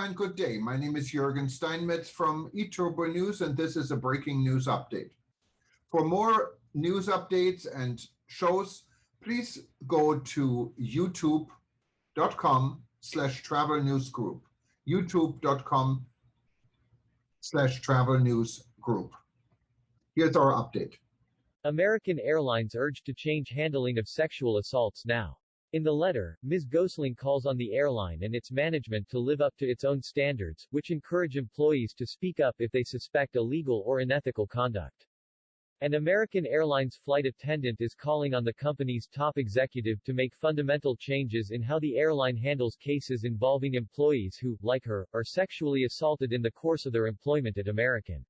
and good day. My name is Jürgen Steinmetz from eTurboNews, and this is a breaking news update. For more news updates and shows, please go to youtube.com/travel news group. youtube.com/travel news group. Here's our update. American Airlines urged to change handling of sexual assaults now. In the letter, Ms. Gosling calls on the airline and its management to live up to its own standards, which encourage employees to speak up if they suspect illegal or unethical conduct. An American Airlines flight attendant is calling on the company's top executive to make fundamental changes in how the airline handles cases involving employees who, like her, are sexually assaulted in the course of their employment at American.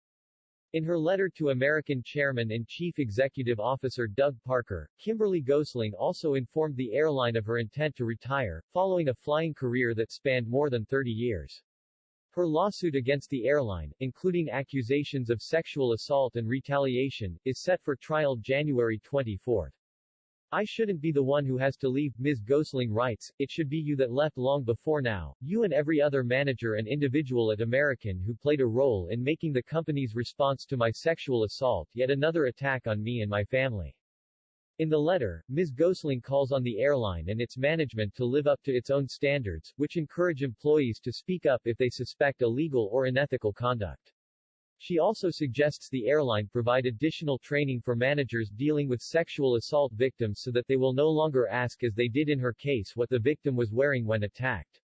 In her letter to American Chairman and Chief Executive Officer Doug Parker, Kimberly Gosling also informed the airline of her intent to retire, following a flying career that spanned more than 30 years. Her lawsuit against the airline, including accusations of sexual assault and retaliation, is set for trial January 24. "I shouldn't be the one who has to leave," Ms. Gosling writes. "It should be you that left long before now, you and every other manager and individual at American who played a role in making the company's response to my sexual assault yet another attack on me and my family." In the letter, Ms. Gosling calls on the airline and its management to live up to its own standards, which encourage employees to speak up if they suspect illegal or unethical conduct. She also suggests the airline provide additional training for managers dealing with sexual assault victims so that they will no longer ask, as they did in her case, what the victim was wearing when attacked.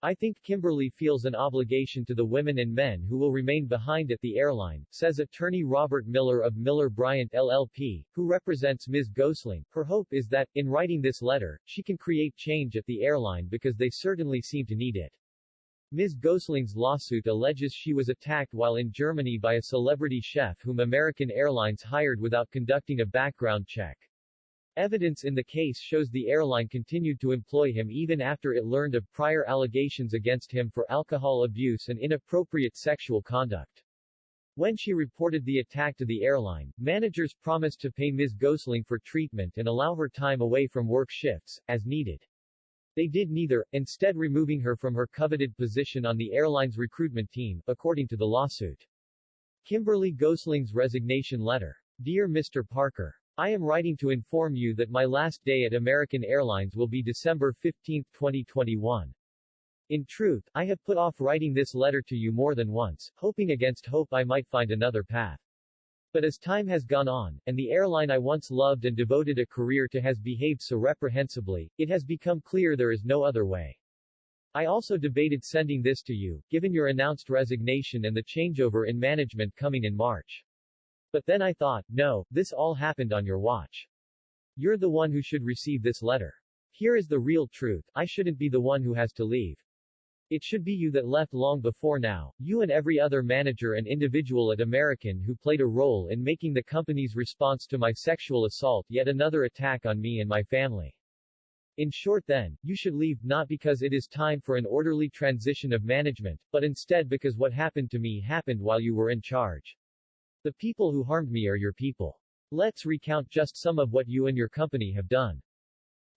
"I think Kimberly feels an obligation to the women and men who will remain behind at the airline," says attorney Robert Miller of Miller Bryant LLP, who represents Ms. Gosling. Her hope is that, in writing this letter, she can create change at the airline because they certainly seem to need it. Ms. Gosling's lawsuit alleges she was attacked while in Germany by a celebrity chef whom American Airlines hired without conducting a background check. Evidence in the case shows the airline continued to employ him even after it learned of prior allegations against him for alcohol abuse and inappropriate sexual conduct. When she reported the attack to the airline, managers promised to pay Ms. Gosling for treatment and allow her time away from work shifts, as needed. They did neither, instead removing her from her coveted position on the airline's recruitment team, according to the lawsuit. Kimberly Gosling's resignation letter. Dear Mr. Parker, I am writing to inform you that my last day at American Airlines will be December 15, 2021. In truth, I have put off writing this letter to you more than once, hoping against hope I might find another path. But as time has gone on, and the airline I once loved and devoted a career to has behaved so reprehensibly, it has become clear there is no other way. I also debated sending this to you, given your announced resignation and the changeover in management coming in March. But then I thought, no, this all happened on your watch. You're the one who should receive this letter. Here is the real truth, I shouldn't be the one who has to leave. It should be you that left long before now, you and every other manager and individual at American who played a role in making the company's response to my sexual assault yet another attack on me and my family. In short then, you should leave, not because it is time for an orderly transition of management, but instead because what happened to me happened while you were in charge. The people who harmed me are your people. Let's recount just some of what you and your company have done.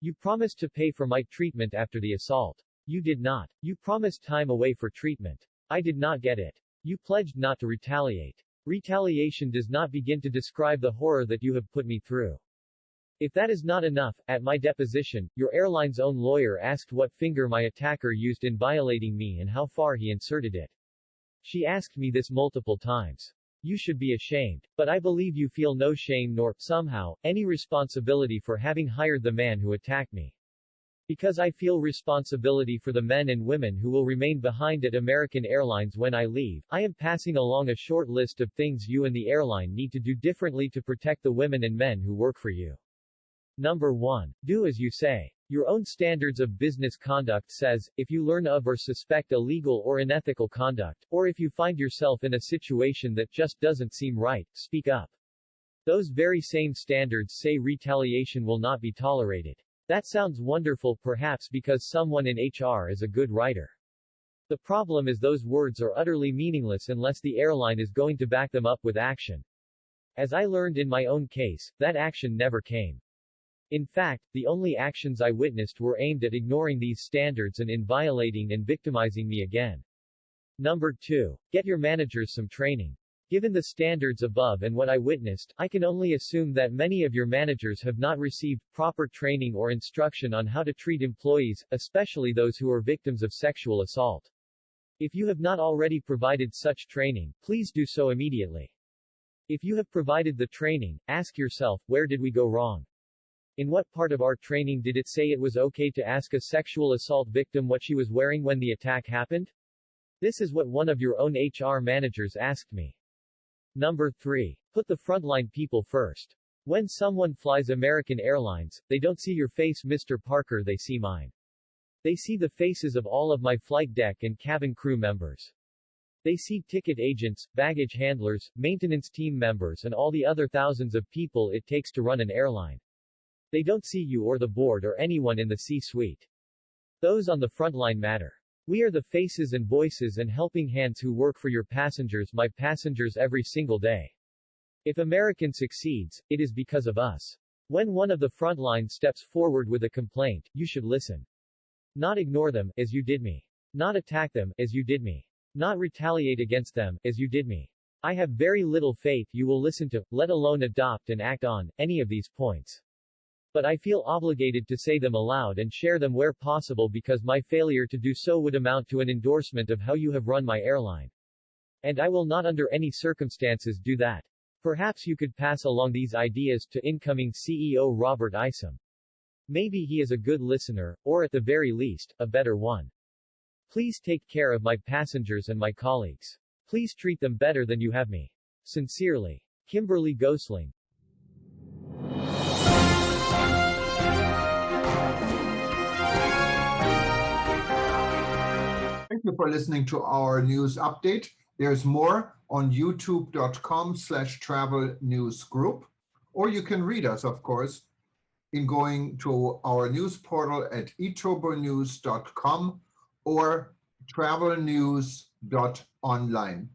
You promised to pay for my treatment after the assault. You did not. You promised time away for treatment. I did not get it. You pledged not to retaliate. Retaliation does not begin to describe the horror that you have put me through. If that is not enough, at my deposition, your airline's own lawyer asked what finger my attacker used in violating me and how far he inserted it. She asked me this multiple times. You should be ashamed. But I believe you feel no shame nor, somehow, any responsibility for having hired the man who attacked me. Because I feel responsibility for the men and women who will remain behind at American Airlines when I leave, I am passing along a short list of things you and the airline need to do differently to protect the women and men who work for you. Number 1. Do as you say. Your own standards of business conduct says, if you learn of or suspect illegal or unethical conduct, or if you find yourself in a situation that just doesn't seem right, speak up. Those very same standards say retaliation will not be tolerated. That sounds wonderful, perhaps because someone in HR is a good writer. The problem is those words are utterly meaningless unless the airline is going to back them up with action. As I learned in my own case, that action never came. In fact, the only actions I witnessed were aimed at ignoring these standards and in violating and victimizing me again. Number 2. Get your managers some training. Given the standards above and what I witnessed, I can only assume that many of your managers have not received proper training or instruction on how to treat employees, especially those who are victims of sexual assault. If you have not already provided such training, please do so immediately. If you have provided the training, ask yourself, where did we go wrong? In what part of our training did it say it was okay to ask a sexual assault victim what she was wearing when the attack happened? This is what one of your own HR managers asked me. Number 3. Put the frontline people first. When someone flies American Airlines, they don't see your face, Mr. Parker, they see mine. They see the faces of all of my flight deck and cabin crew members. They see ticket agents, baggage handlers, maintenance team members and all the other thousands of people it takes to run an airline. They don't see you or the board or anyone in the C-suite. Those on the front line matter. We are the faces and voices and helping hands who work for your passengers, my passengers, every single day. If American succeeds, it is because of us. When one of the front line steps forward with a complaint, you should listen. Not ignore them, as you did me. Not attack them, as you did me. Not retaliate against them, as you did me. I have very little faith you will listen to, let alone adopt and act on, any of these points. But I feel obligated to say them aloud and share them where possible because my failure to do so would amount to an endorsement of how you have run my airline. And I will not under any circumstances do that. Perhaps you could pass along these ideas to incoming CEO Robert Isom. Maybe he is a good listener, or at the very least, a better one. Please take care of my passengers and my colleagues. Please treat them better than you have me. Sincerely, Kimberly Gosling. Thank you for listening to our news update. There's more on youtube.com/travel news group, or you can read us, of course, in going to our news portal at eTurboNews.com or travelnews.online.